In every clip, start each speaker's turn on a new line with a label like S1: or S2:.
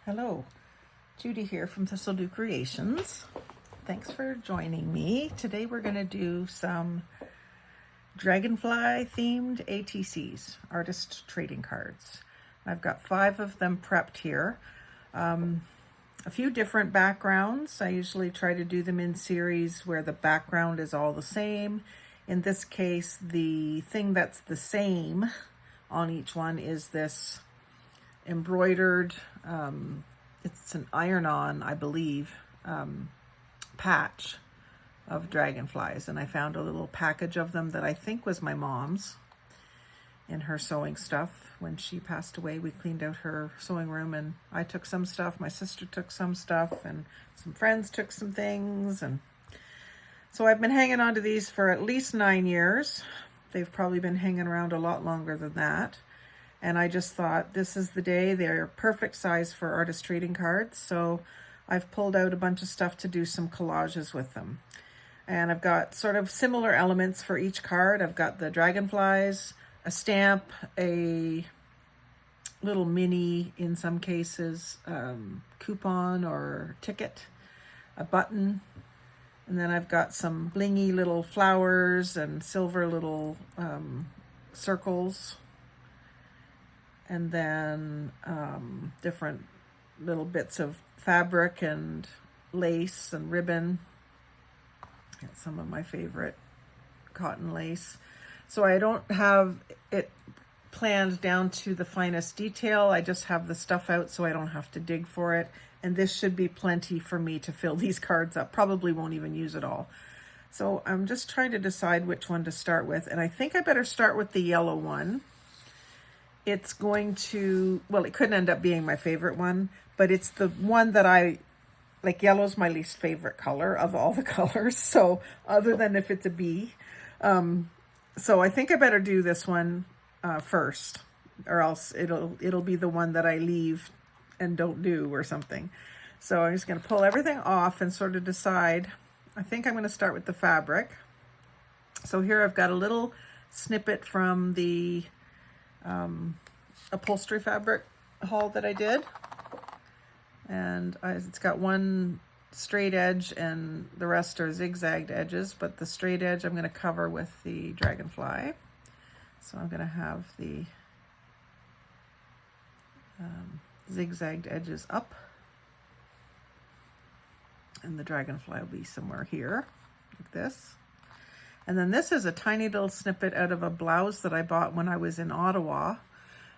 S1: Hello, Judy here from Thistledew Creations. Thanks for joining me. Today we're going to do some dragonfly themed ATCs, artist trading cards. I've got 5 of them prepped here. A few different backgrounds. I usually try to do them in series where the background is all the same. In this case, the thing that's the same on each one is this embroidered, it's an iron-on, I believe, patch of dragonflies. And I found a little package of them that I think was my mom's in her sewing stuff. When she passed away, we cleaned out her sewing room and I took some stuff, my sister took some stuff, and some friends took some things. And so I've been hanging on to these for at least 9 years. They've probably been hanging around a lot longer than that. And I just thought this is the day. They're perfect size for artist trading cards. So I've pulled out a bunch of stuff to do some collages with them. And I've got sort of similar elements for each card. I've got the dragonflies, a stamp, a little mini, in some cases, coupon or ticket, a button. And then I've got some blingy little flowers and silver little circles. And then different little bits of fabric and lace and ribbon. Got some of my favorite cotton lace. So I don't have it planned down to the finest detail. I just have the stuff out so I don't have to dig for it. And this should be plenty for me to fill these cards up. Probably won't even use it all. So I'm just trying to decide which one to start with. And I think I better start with the yellow one. It's going to, well, it couldn't end up being my favorite one, but it's the one that I, like, yellow's my least favorite color of all the colors. So other than if it's a bee. So I think I better do this one first, or else it'll be the one that I leave and don't do or something. So I'm just going to pull everything off and sort of decide. I think I'm going to start with the fabric. So here I've got a little snippet from the upholstery fabric haul that I did, and it's got one straight edge and the rest are zigzagged edges, but the straight edge I'm going to cover with the dragonfly. So I'm going to have the zigzagged edges up, and the dragonfly will be somewhere here like this. And then this is a tiny little snippet out of a blouse that I bought when I was in Ottawa,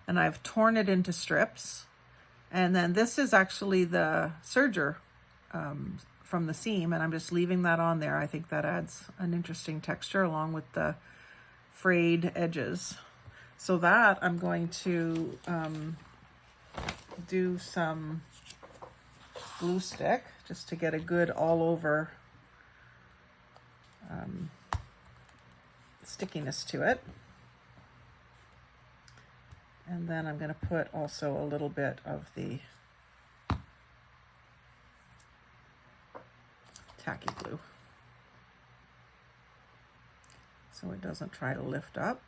S1: and I've torn it into strips. And then this is actually the serger from the seam, and I'm just leaving that on there. I think that adds an interesting texture along with the frayed edges. So that I'm going to do some glue stick just to get a good all over stickiness to it. And then I'm going to put also a little bit of the tacky glue so it doesn't try to lift up,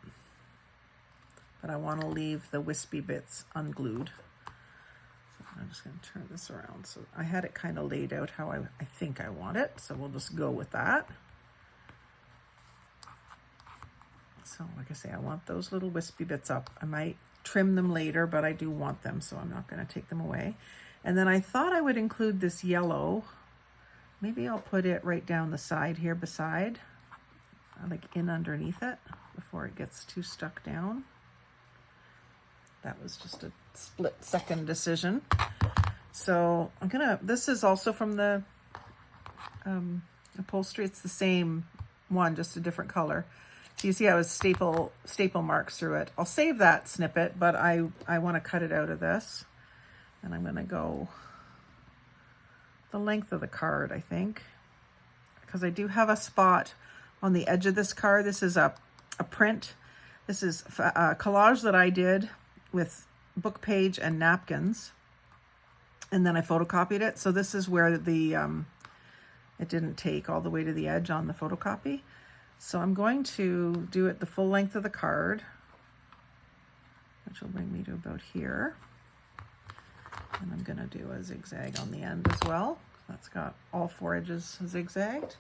S1: but I want to leave the wispy bits unglued. So I'm just going to turn this around. So I had it kind of laid out how I think I want it, so we'll just go with that. So like I say, I want those little wispy bits up. I might trim them later, but I do want them, so I'm not going to take them away. And then I thought I would include this yellow. Maybe I'll put it right down the side here beside, like in underneath it before it gets too stuck down. That was just a split-second decision. So I'm gonna, this is also from the upholstery. It's the same one, just a different color. So you see I was staple marks through it. I'll save that snippet, but I want to cut it out of this. And I'm going to go the length of the card, I think, because I do have a spot on the edge of this card. This is a print. This is a collage that I did with book page and napkins, and then I photocopied it. So this is where the it didn't take all the way to the edge on the photocopy. So I'm going to do it the full length of the card, which will bring me to about here. And I'm gonna do a zigzag on the end as well. That's got all 4 edges zigzagged.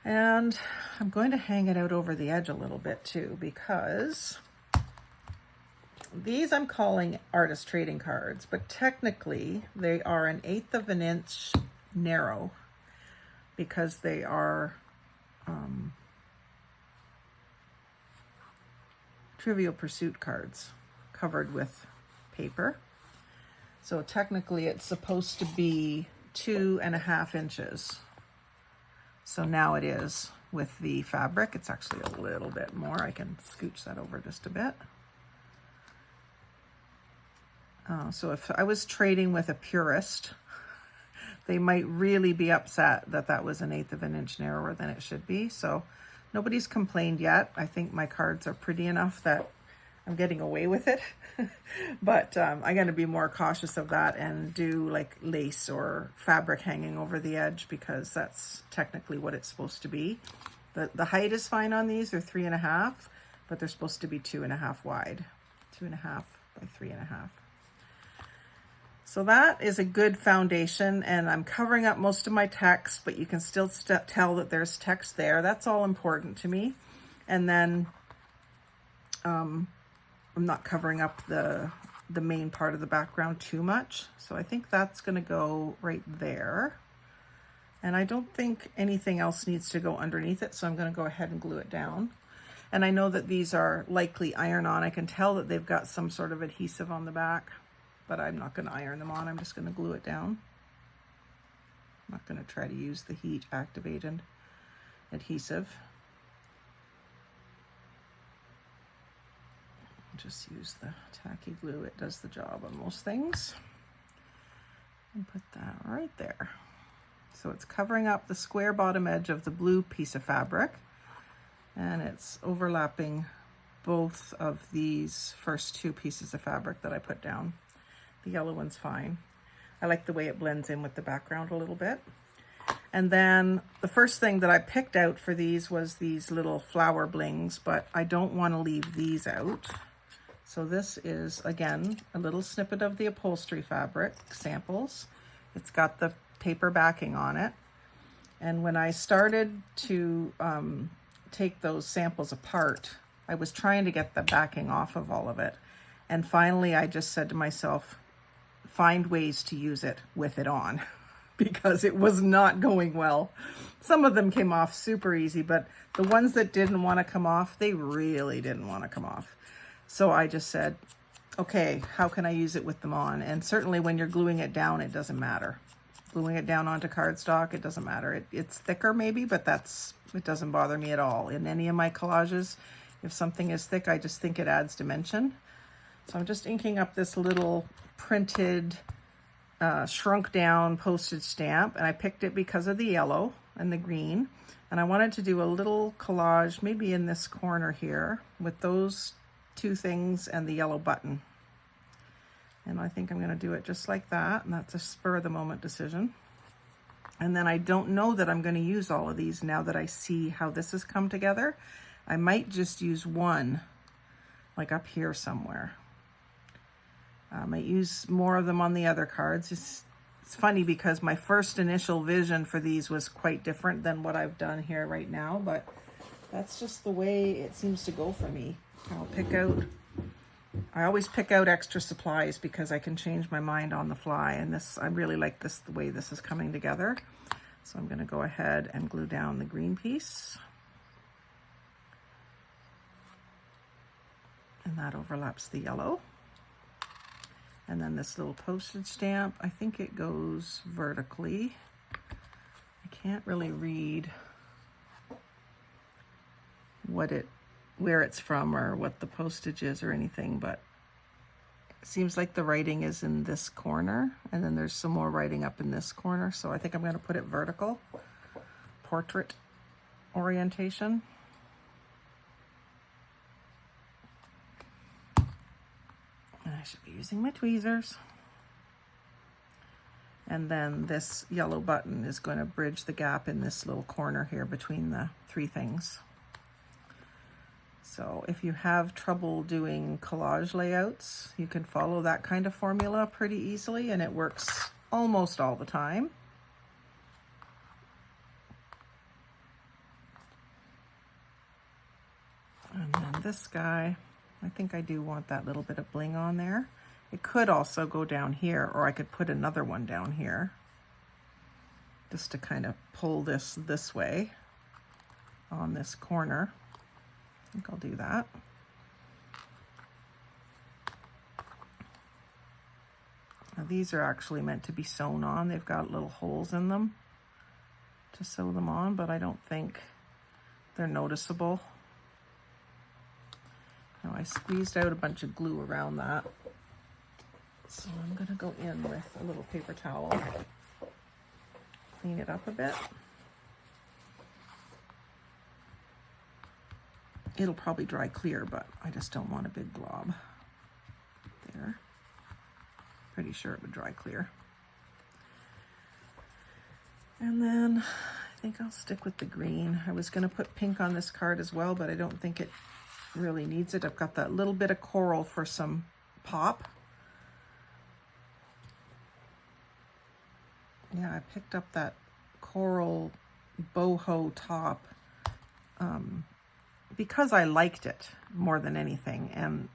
S1: And I'm going to hang it out over the edge a little bit too, because these I'm calling artist trading cards, but technically they are an 1/8 of an inch narrow because they are Trivial Pursuit cards covered with paper. So technically it's supposed to be 2.5 inches. So now it is with the fabric. It's actually a little bit more. I can scooch that over just a bit. So if I was trading with a purist, they might really be upset that that was an 1/8 of an inch narrower than it should be. So nobody's complained yet. I think my cards are pretty enough that I'm getting away with it. But I'm going to be more cautious of that and do like lace or fabric hanging over the edge, because that's technically what it's supposed to be. The height is fine on these. They're 3.5, but they're supposed to be 2.5 wide. 2.5 by 3.5. So that is a good foundation, and I'm covering up most of my text, but you can still tell that there's text there. That's all important to me. And then I'm not covering up the main part of the background too much. So I think that's going to go right there. And I don't think anything else needs to go underneath it, so I'm going to go ahead and glue it down. And I know that these are likely iron-on. I can tell that they've got some sort of adhesive on the back, but I'm not going to iron them on. I'm just going to glue it down. I'm not going to try to use the heat-activated adhesive. Just use the tacky glue. It does the job on most things. And put that right there. So it's covering up the square bottom edge of the blue piece of fabric, and it's overlapping both of these first 2 pieces of fabric that I put down. The yellow one's fine. I like the way it blends in with the background a little bit. And then the first thing that I picked out for these was these little flower blings, but I don't want to leave these out. So this is, again, a little snippet of the upholstery fabric samples. It's got the paper backing on it. And when I started to take those samples apart, I was trying to get the backing off of all of it. And finally, I just said to myself, find ways to use it with it on, because it was not going well. Some of them came off super easy, but the ones that didn't want to come off, they really didn't want to come off. So I just said, okay, how can I use it with them on? And certainly when you're gluing it down, it doesn't matter. Gluing it down onto cardstock, it doesn't matter. It's thicker maybe, but it doesn't bother me at all. In any of my collages, if something is thick, I just think it adds dimension. So I'm just inking up this little printed, shrunk down postage stamp, and I picked it because of the yellow and the green. And I wanted to do a little collage, maybe in this corner here, with those 2 things and the yellow button. And I think I'm going to do it just like that, and that's a spur of the moment decision. And then I don't know that I'm going to use all of these now that I see how this has come together. I might just use one, like up here somewhere. I might use more of them on the other cards. It's funny because my first initial vision for these was quite different than what I've done here right now, but that's just the way it seems to go for me. I always pick out extra supplies because I can change my mind on the fly, and I really like this, the way this is coming together. So I'm going to go ahead and glue down the green piece. And that overlaps the yellow. And then this little postage stamp, I think it goes vertically. I can't really read where it's from or what the postage is or anything, but it seems like the writing is in this corner, and then there's some more writing up in this corner. So I think I'm going to put it vertical, portrait orientation. And I should be using my tweezers. And then this yellow button is going to bridge the gap in this little corner here between the 3 things. So if you have trouble doing collage layouts, you can follow that kind of formula pretty easily, and it works almost all the time. And then this guy, I think I do want that little bit of bling on there. It could also go down here, or I could put another one down here just to kind of pull this way on this corner. I think I'll do that. Now these are actually meant to be sewn on. They've got little holes in them to sew them on, but I don't think they're noticeable. Now I squeezed out a bunch of glue around that. So I'm gonna go in with a little paper towel, clean it up a bit. It'll probably dry clear, but I just don't want a big glob there. Pretty sure it would dry clear. And then I think I'll stick with the green. I was gonna put pink on this card as well, but I don't think it really needs it. I've got that little bit of coral for some pop. Yeah, I picked up that coral boho top because I liked it more than anything, and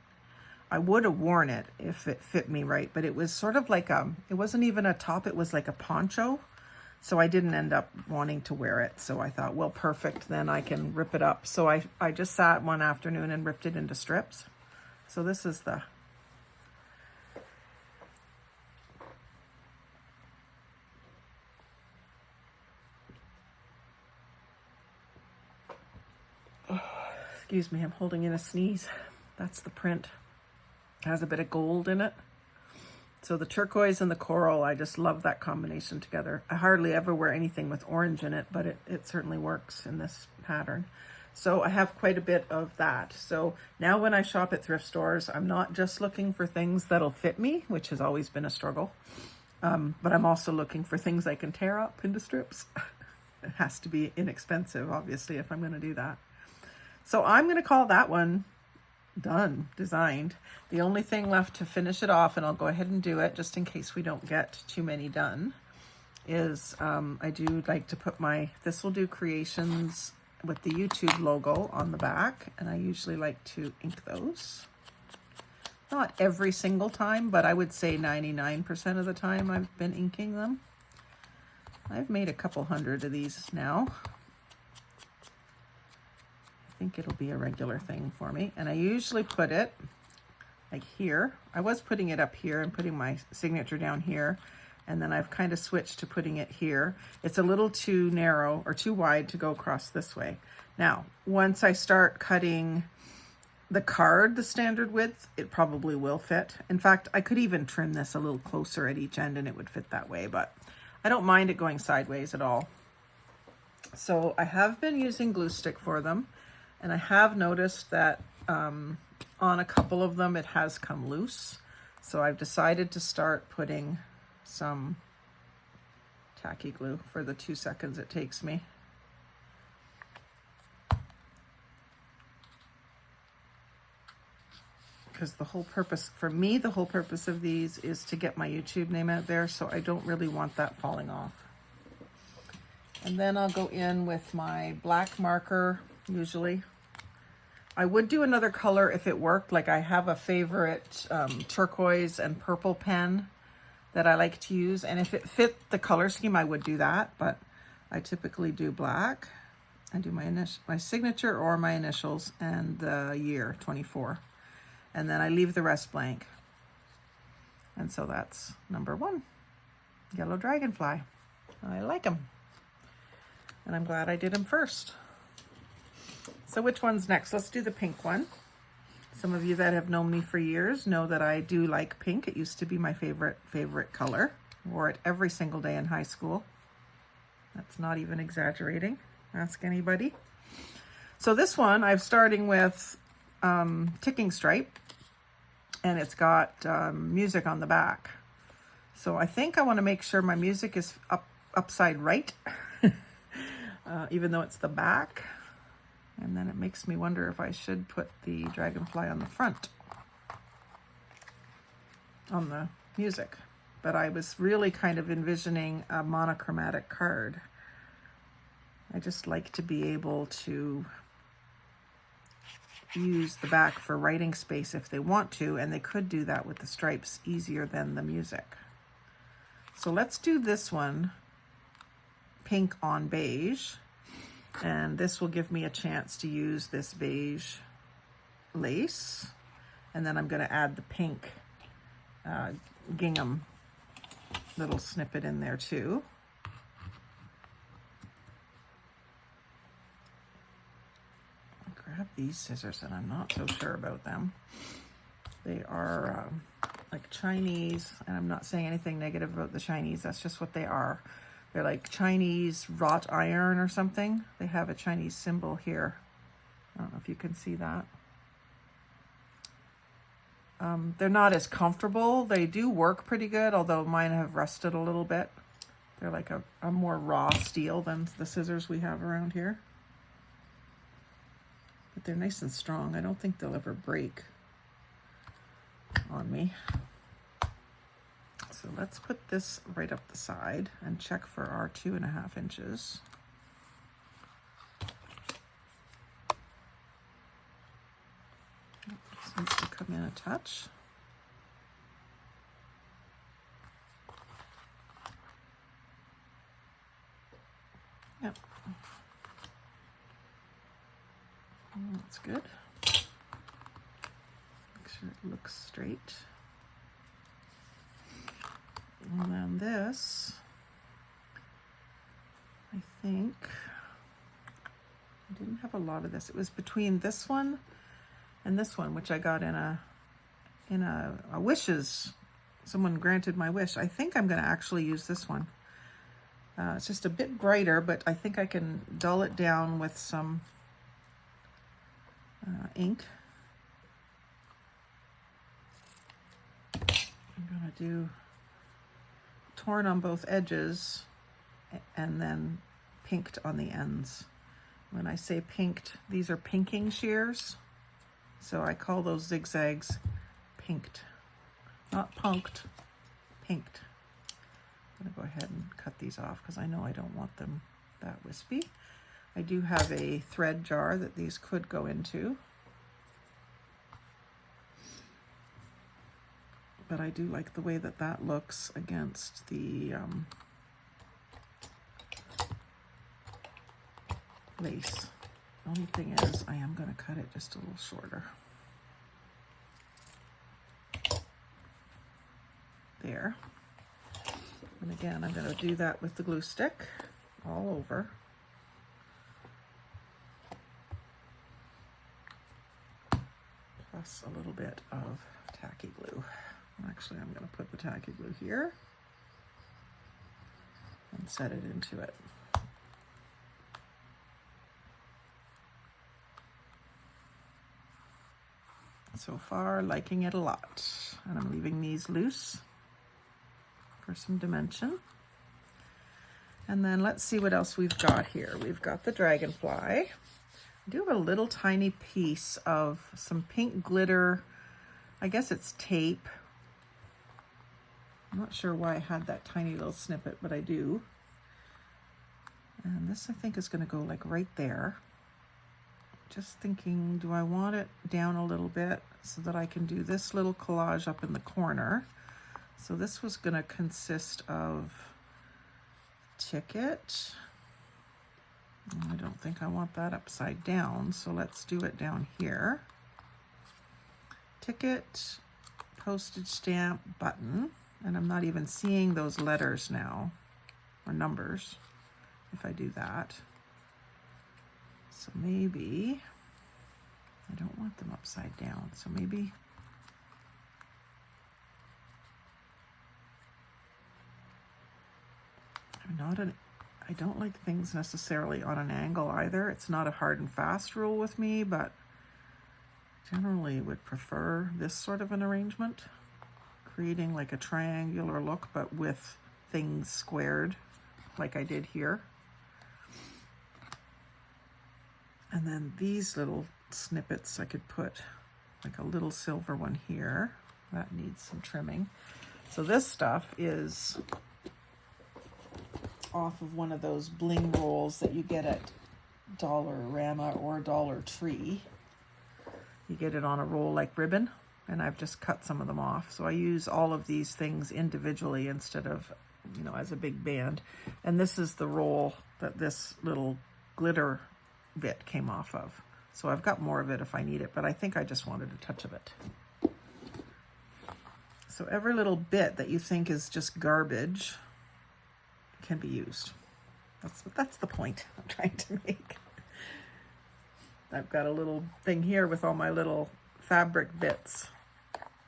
S1: I would have worn it if it fit me right, but it was sort of like it wasn't even a top, it was like a poncho, so I didn't end up wanting to wear it. So I thought, well, perfect, then I can rip it up. So I just sat one afternoon and ripped it into strips. So this is the excuse me, I'm holding in a sneeze. That's the print. It has a bit of gold in it. So the turquoise and the coral, I just love that combination together. I hardly ever wear anything with orange in it, but it certainly works in this pattern. So I have quite a bit of that. So now when I shop at thrift stores, I'm not just looking for things that'll fit me, which has always been a struggle, but I'm also looking for things I can tear up into strips. It has to be inexpensive, obviously, if I'm going to do that. So I'm going to call that one done, designed. The only thing left to finish it off, and I'll go ahead and do it just in case we don't get too many done, is I do like to put my Thistledew Creations with the YouTube logo on the back, and I usually like to ink those. Not every single time, but I would say 99% of the time I've been inking them. I've made a couple hundred of these now. I think it'll be a regular thing for me. And I usually put it like here. I was putting it up here and putting my signature down here. And then I've kind of switched to putting it here. It's a little too narrow or too wide to go across this way. Now, once I start cutting the card, the standard width, it probably will fit. In fact, I could even trim this a little closer at each end and it would fit that way, but I don't mind it going sideways at all. So I have been using glue stick for them. And I have noticed that on a couple of them, it has come loose. So I've decided to start putting some tacky glue for the 2 seconds it takes me. Because the whole purpose, for me, the whole purpose of these is to get my YouTube name out there. So I don't really want that falling off. And then I'll go in with my black marker. Usually I would do another color if it worked. Like I have a favorite turquoise and purple pen that I like to use, and if it fit the color scheme I would do that, but I typically do black. I do my signature or my initials and the year 24, and then I leave the rest blank. And so that's number 1, yellow dragonfly. I like them, and I'm glad I did them first. So which one's next? Let's do the pink one. Some of you that have known me for years know that I do like pink. It used to be my favorite color. Wore it every single day in high school. That's not even exaggerating. Ask anybody. So this one, I'm starting with ticking stripe, and it's got music on the back. So I think I want to make sure my music is upside right, even though it's the back. And then it makes me wonder if I should put the dragonfly on the front, on the music. But I was really kind of envisioning a monochromatic card. I just like to be able to use the back for writing space if they want to, and they could do that with the stripes easier than the music. So let's do this one pink on beige, and this will give me a chance to use this beige lace, and then I'm going to add the pink gingham little snippet in there too. I grab these scissors and I'm not so sure about them. They are like Chinese, and I'm not saying anything negative about the Chinese, that's just what they are. They're like Chinese wrought iron or something. They have a Chinese symbol here. I don't know if you can see that. They're not as comfortable. They do work pretty good, although mine have rusted a little bit. They're like a more raw steel than the scissors we have around here. But they're nice and strong. I don't think they'll ever break on me. So let's put this right up the side and check for our 2.5 inches. This needs to come in a touch. Yep. That's good. Make sure it looks straight. And then this, I think, I didn't have a lot of this. It was between this one and this one, which I got in a wishes. Someone granted my wish. I think I'm going to actually use this one. It's just a bit brighter, but I think I can dull it down with some ink. I'm going to do torn on both edges and then pinked on the ends. When I say pinked, these are pinking shears. So I call those zigzags pinked. Not punked, pinked. I'm gonna go ahead and cut these off because I know I don't want them that wispy. I do have a thread jar that these could go into. But I do like the way that that looks against the lace. The only thing is I am going to cut it just a little shorter. There. And again, I'm going to do that with the glue stick all over. Plus a little bit of tacky glue. Actually, I'm going to put the tacky glue here and set it into it. So far, liking it a lot. And I'm leaving these loose for some dimension. And then let's see what else we've got here. We've got the dragonfly. I do have a little tiny piece of some pink glitter. I guess it's tape. I'm not sure why I had that tiny little snippet, but I do. And this I think is going to go like right there. Just thinking, do I want it down a little bit so that I can do this little collage up in the corner? So this was going to consist of ticket. I don't think I want that upside down, so let's do it down here. Ticket, postage stamp, button. And I'm not even seeing those letters now, or numbers, if I do that. So maybe, I don't want them upside down, so maybe, I don't like things necessarily on an angle either. It's not a hard and fast rule with me, but generally would prefer this sort of an arrangement. Creating like a triangular look, but with things squared like I did here. And then these little snippets I could put like a little silver one here. That needs some trimming. So this stuff is off of one of those bling rolls that you get at Dollarama or Dollar Tree. You get it on a roll like ribbon, and I've just cut some of them off. So I use all of these things individually instead of, you know, as a big band. And this is the roll that this little glitter bit came off of. So I've got more of it if I need it, but I think I just wanted a touch of it. So every little bit that you think is just garbage can be used. That's the point I'm trying to make. I've got a little thing here with all my little fabric bits.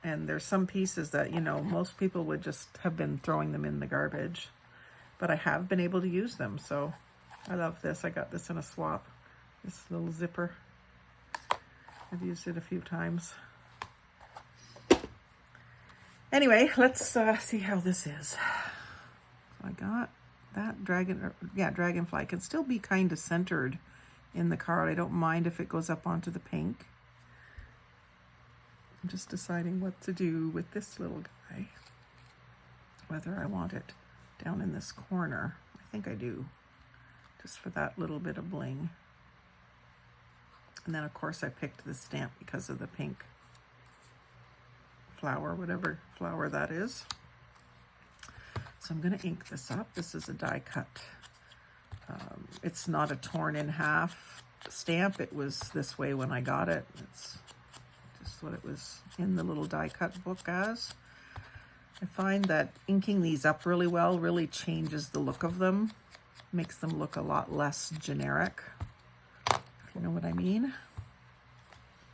S1: And there's some pieces that, you know, most people would just have been throwing them in the garbage. But I have been able to use them, so I love this. I got this in a swap, this little zipper. I've used it a few times. Anyway, let's see how this is. So I got that dragonfly. It can still be kind of centered in the card. I don't mind if it goes up onto the pink. I'm just deciding what to do with this little guy. Whether I want it down in this corner. I think I do. Just for that little bit of bling. And then of course I picked this stamp because of the pink flower, whatever flower that is. So I'm going to ink this up. This is a die cut. It's not a torn in half stamp. It was this way when I got it. It's just what it was in the little die cut book as. I find that inking these up really well really changes the look of them. Makes them look a lot less generic, if you know what I mean.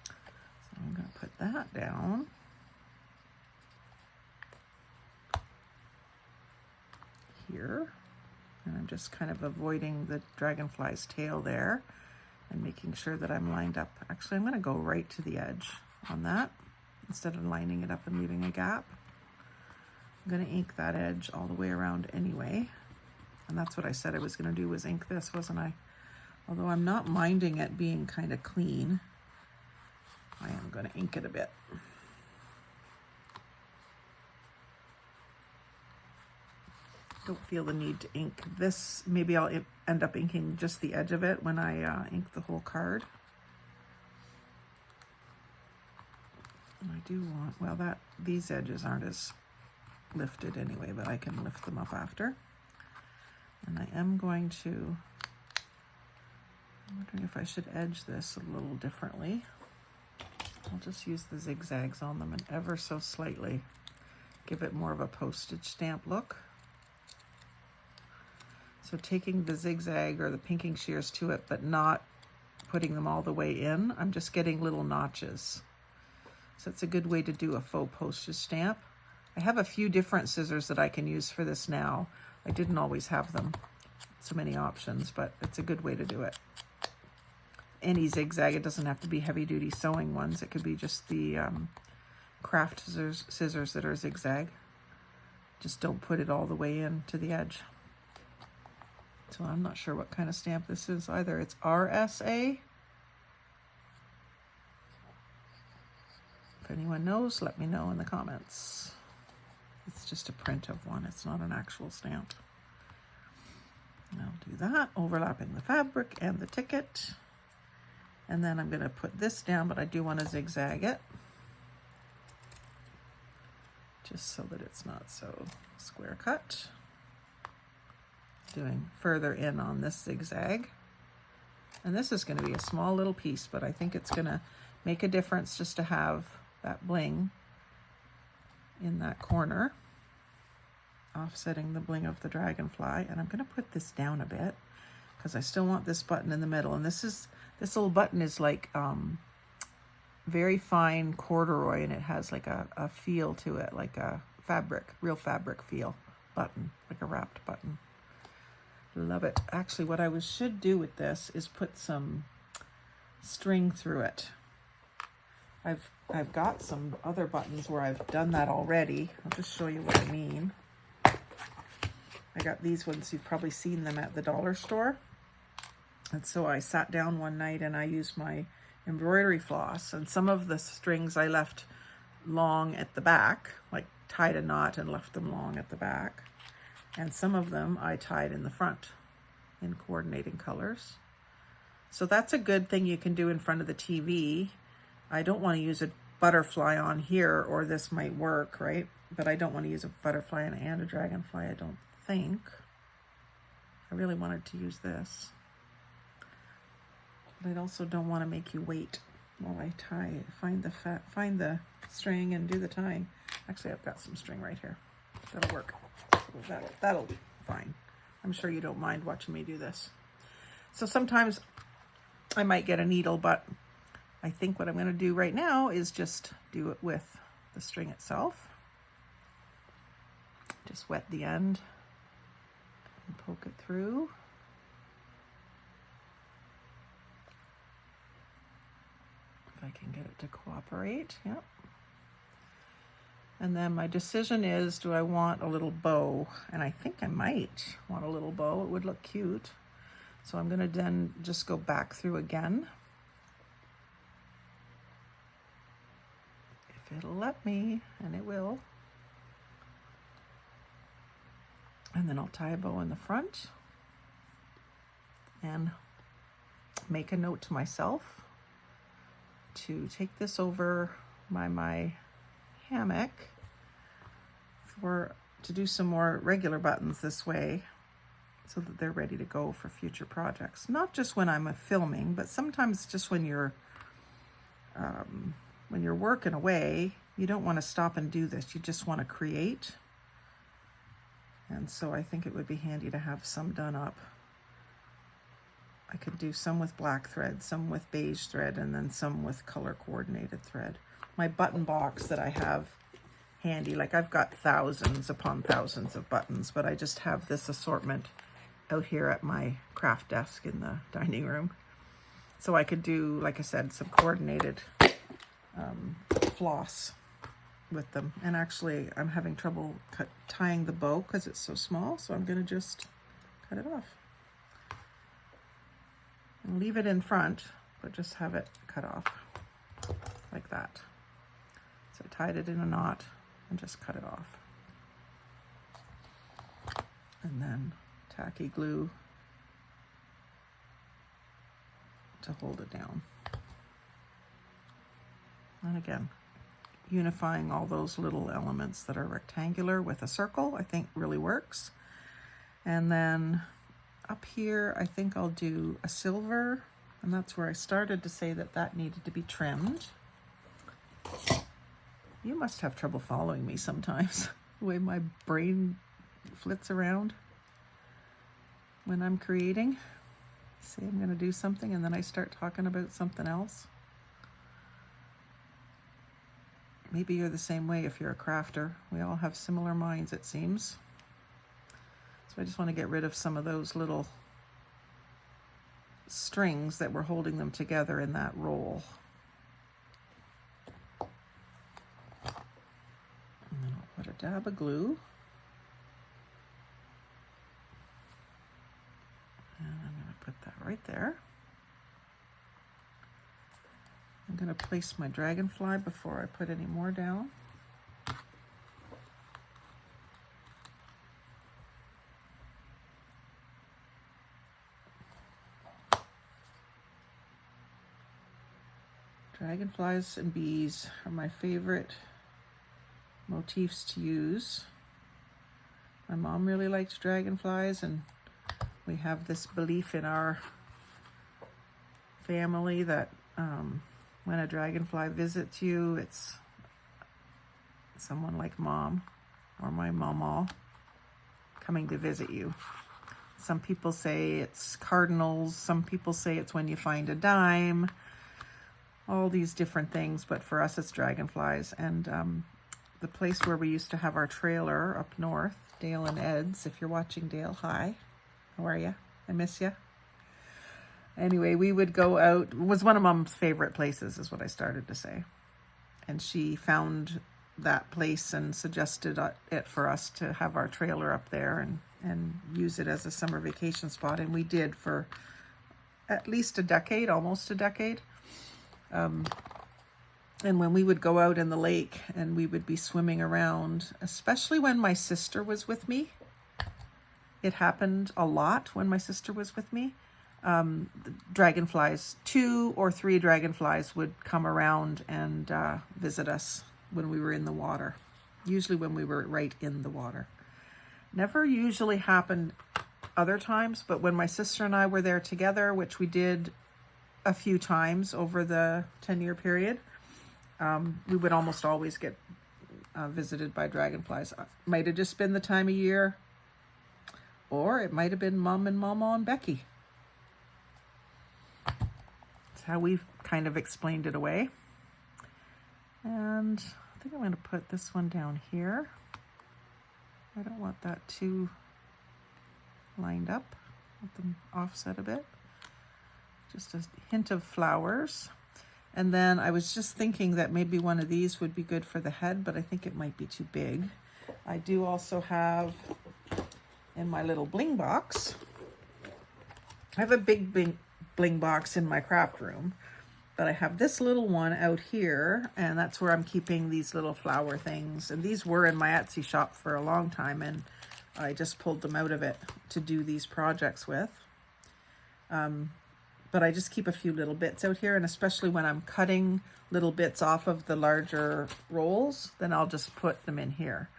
S1: So I'm going to put that down. Here, and I'm just kind of avoiding the dragonfly's tail there and making sure that I'm lined up. Actually, I'm going to go right to the edge on that instead of lining it up and leaving a gap. I'm going to ink that edge all the way around anyway, and that's what I said I was going to do, was ink this, wasn't I? Although I'm not minding it being kind of clean, I am going to ink it a bit. Don't feel the need to ink this. Maybe I'll end up inking just the edge of it when I ink the whole card. And I do want, well, these edges aren't as lifted anyway, but I can lift them up after. And I am going to, I'm wondering if I should edge this a little differently. I'll just use the zigzags on them and ever so slightly give it more of a postage stamp look. So taking the zigzag or the pinking shears to it, but not putting them all the way in, I'm just getting little notches. So it's a good way to do a faux postage stamp. I have a few different scissors that I can use for this now. I didn't always have them, so many options, but it's a good way to do it. Any zigzag, it doesn't have to be heavy duty sewing ones. It could be just the craft scissors that are zigzag. Just don't put it all the way in to the edge. So I'm not sure what kind of stamp this is either. It's RSA. If anyone knows, let me know in the comments. It's just a print of one. It's not an actual stamp. And I'll do that, overlapping the fabric and the ticket. And then I'm going to put this down, but I do want to zigzag it. Just so that it's not so square cut. Doing further in on this zigzag. And this is going to be a small little piece, but I think it's going to make a difference just to have that bling in that corner, offsetting the bling of the dragonfly. And I'm going to put this down a bit because I still want this button in the middle. And this little button is like very fine corduroy, and it has like a feel to it, like a fabric, real fabric feel button, like a wrapped button. Love it. Actually, what I should do with this is put some string through it. I've got some other buttons where I've done that already. I'll just show you what I mean. I got these ones. You've probably seen them at the dollar store. And so I sat down one night and I used my embroidery floss, and some of the strings I left long at the back, like tied a knot and left them long at the back. And some of them I tied in the front in coordinating colors. So that's a good thing you can do in front of the TV. I don't want to use a butterfly on here, or this might work, right? But I don't want to use a butterfly and a dragonfly, I don't think. I really wanted to use this. But I also don't want to make you wait while I tie, find the string and do the tying. Actually, I've got some string right here. That'll work. That'll be fine. I'm sure you don't mind watching me do this. So sometimes I might get a needle, but I think what I'm going to do right now is just do it with the string itself. Just wet the end and poke it through. If I can get it to cooperate, yep. And then my decision is, do I want a little bow? And I think I might want a little bow. It would look cute. So I'm going to then just go back through again. If it'll let me, and it will. And then I'll tie a bow in the front and make a note to myself to take this over by my hammock to do some more regular buttons this way, so that they're ready to go for future projects. Not just when I'm filming, but sometimes just when you're working away, you don't want to stop and do this. You just want to create. And so I think it would be handy to have some done up. I could do some with black thread, some with beige thread, and then some with color coordinated thread. My button box that I have handy, like I've got thousands upon thousands of buttons, but I just have this assortment out here at my craft desk in the dining room. So I could do, like I said, some coordinated floss with them. And actually I'm having trouble tying the bow because it's so small, so I'm going to just cut it off. And leave it in front, but just have it cut off like that. So I tied it in a knot and just cut it off. And then tacky glue to hold it down. And again, unifying all those little elements that are rectangular with a circle, I think really works. And then up here, I think I'll do a silver, and that's where I started to say that needed to be trimmed. You must have trouble following me sometimes, the way my brain flits around when I'm creating. Say I'm going to do something and then I start talking about something else. Maybe you're the same way if you're a crafter. We all have similar minds, it seems. So I just want to get rid of some of those little strings that were holding them together in that roll. And then I'll put a dab of glue. And I'm going to put that right there. I'm going to place my dragonfly before I put any more down. Dragonflies and bees are my favorite motifs to use. My mom really liked dragonflies, and we have this belief in our family that when a dragonfly visits you, it's someone like mom or my mama coming to visit you. Some people say it's cardinals, some people say it's when you find a dime, all these different things, but for us it's dragonflies. And the place where we used to have our trailer up north, Dale and Ed's, if you're watching, Dale, hi, how are you? I miss you. Anyway, we would go out. It was one of Mom's favorite places, is what I started to say. And she found that place and suggested it for us to have our trailer up there and use it as a summer vacation spot. And we did for at least a decade, almost a decade. And when we would go out in the lake and we would be swimming around, especially when my sister was with me, it happened a lot when my sister was with me. The dragonflies, 2 or 3 dragonflies would come around and visit us when we were in the water, usually when we were right in the water. Never usually happened other times, but when my sister and I were there together, which we did a few times over the 10-year period, we would almost always get visited by dragonflies. Might have just been the time of year, or it might have been Mom and Mama and Becky. That's how we've kind of explained it away. And I think I'm going to put this one down here. I don't want that too lined up. Let them offset a bit. Just a hint of flowers. And then I was just thinking that maybe one of these would be good for the head, but I think it might be too big. I do also have in my little bling box, I have a big bling box in my craft room, but I have this little one out here, and that's where I'm keeping these little flower things. And these were in my Etsy shop for a long time, and I just pulled them out of it to do these projects with. But I just keep a few little bits out here, and especially when I'm cutting little bits off of the larger rolls, then I'll just put them in here.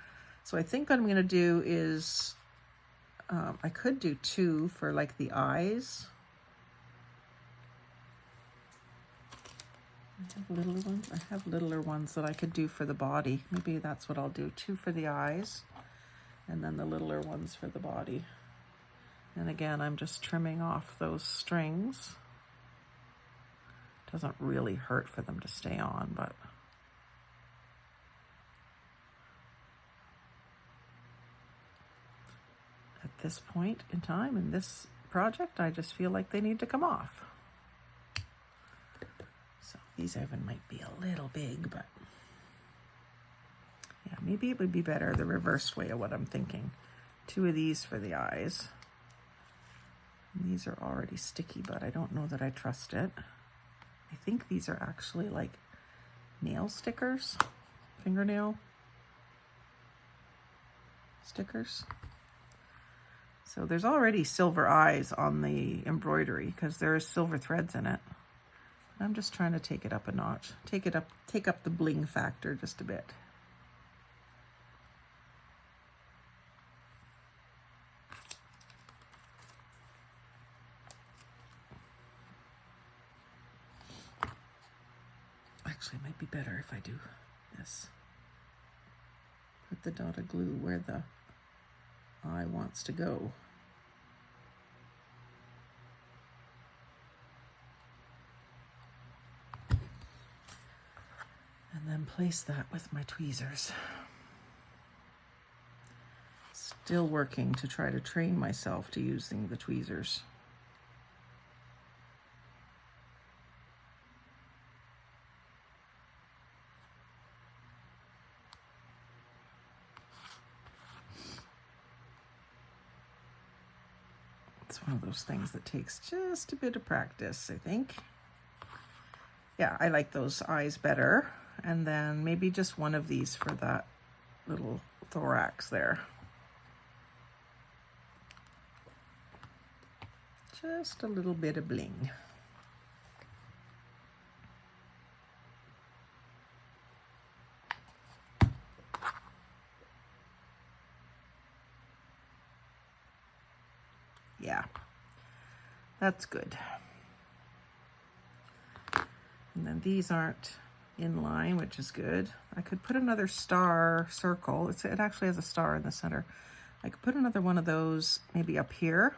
S1: So I think what I'm going to do is, I could do 2 for like the eyes. I have littler ones that I could do for the body. Maybe that's what I'll do. 2 for the eyes, and then the littler ones for the body. And again, I'm just trimming off those strings. Doesn't really hurt for them to stay on, but at this point in time in this project, I just feel like they need to come off. So these even might be a little big, but yeah, maybe it would be better the reversed way of what I'm thinking. 2 of these for the eyes. And these are already sticky, but I don't know that I trust it. I think these are actually like nail stickers, fingernail stickers. So there's already silver eyes on the embroidery because there is silver threads in it. I'm just trying to take it up a notch, take up the bling factor just a bit. Actually, it might be better if I do this. Put the dot of glue where the eye wants to go. And then place that with my tweezers. Still working to try to train myself to using the tweezers. It's one of those things that takes just a bit of practice, I think. Yeah, I like those eyes better. And then maybe just one of these for that little thorax there. Just a little bit of bling. Yeah, that's good. And then these aren't in line, which is good. I could put another star circle. It actually has a star in the center. I could put another one of those maybe up here.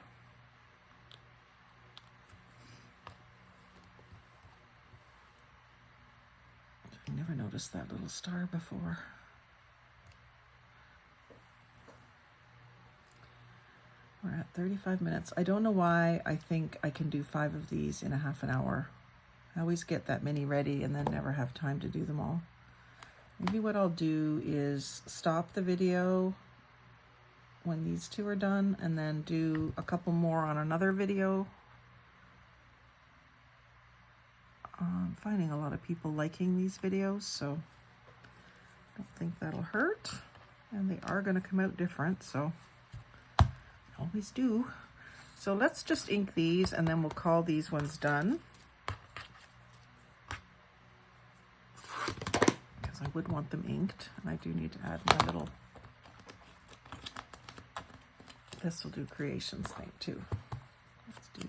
S1: I never noticed that little star before. We're at 35 minutes. I don't know why I think I can do 5 of these in a half an hour. I always get that many ready and then never have time to do them all. Maybe what I'll do is stop the video when these 2 are done and then do a couple more on another video I'm finding a lot of people liking these videos, so I don't think that'll hurt. And they are going to come out different, so always do. So let's just ink these, and then we'll call these ones done. Because I would want them inked, and I do need to add my little Thistledew Creations thing too. Let's do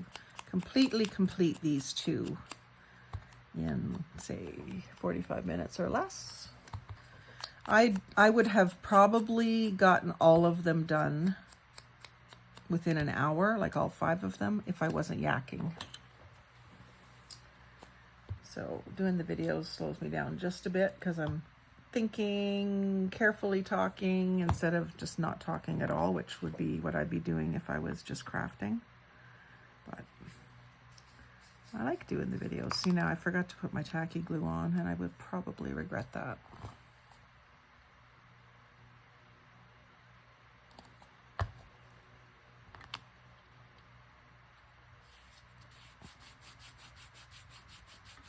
S1: completely complete these two in, say, 45 minutes or less. I would have probably gotten all of them done within an hour, like all 5 of them, if I wasn't yakking. So doing the videos slows me down just a bit because I'm thinking, carefully talking instead of just not talking at all, which would be what I'd be doing if I was just crafting. But I like doing the videos. See, now I forgot to put my tacky glue on, and I would probably regret that.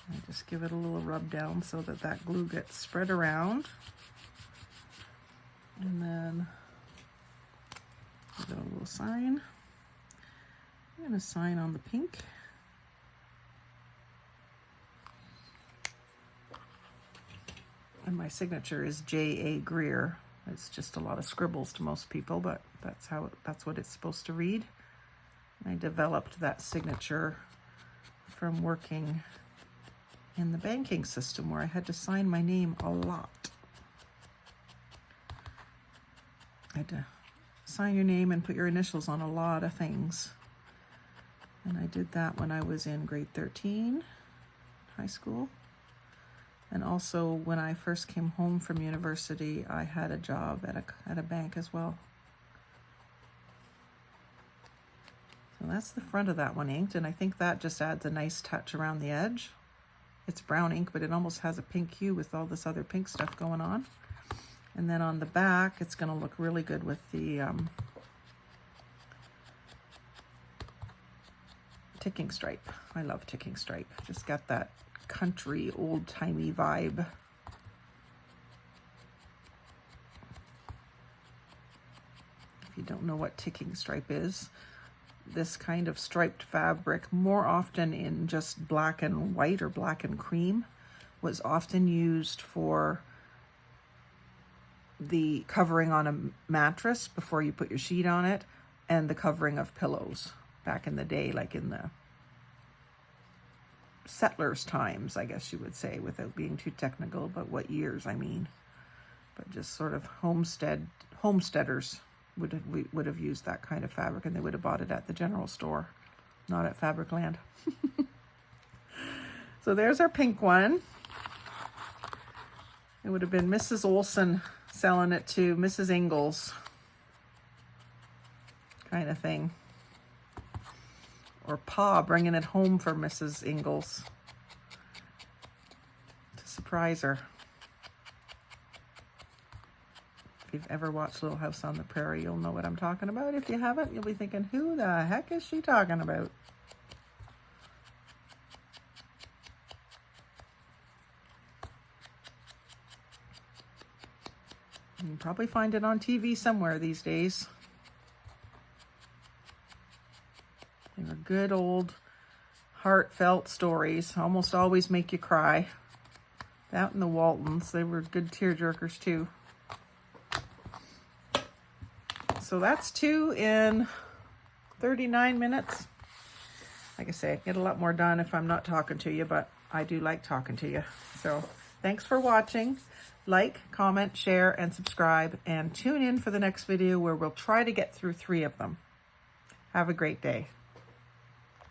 S1: I just give it a little rub down so that that glue gets spread around. And then give it a little sign. I'm going to sign on the pink. And my signature is J.A. Greer. It's just a lot of scribbles to most people, but that's what it's supposed to read. And I developed that signature from working in the banking system where I had to sign my name a lot. I had to sign your name and put your initials on a lot of things. And I did that when I was in grade 13, high school. And also when I first came home from university, I had a job at a bank as well. So that's the front of that one inked, and I think that just adds a nice touch around the edge. It's brown ink, but it almost has a pink hue with all this other pink stuff going on. And then on the back, it's going to look really good with the ticking stripe. I love ticking stripe. Just got that country, old-timey vibe. If you don't know what ticking stripe is, this kind of striped fabric, more often in just black and white or black and cream, was often used for the covering on a mattress before you put your sheet on it, and the covering of pillows back in the day, like in the settlers' times, I guess you would say, without being too technical about what years I mean. But just sort of homesteaders would have used that kind of fabric, and they would have bought it at the general store, not at Fabricland. So there's our pink one. It would have been Mrs. Olson selling it to Mrs. Ingalls, kind of thing. Or Pa bringing it home for Mrs. Ingalls to surprise her. If you've ever watched Little House on the Prairie, you'll know what I'm talking about. If you haven't, you'll be thinking, who the heck is she talking about? You can probably find it on TV somewhere these days. They were good old heartfelt stories. Almost always make you cry. That and the Waltons, they were good tearjerkers too. So that's 2 in 39 minutes. Like I say, I get a lot more done if I'm not talking to you, but I do like talking to you. So thanks for watching. Like, comment, share, and subscribe, and tune in for the next video where we'll try to get through 3 of them. Have a great day.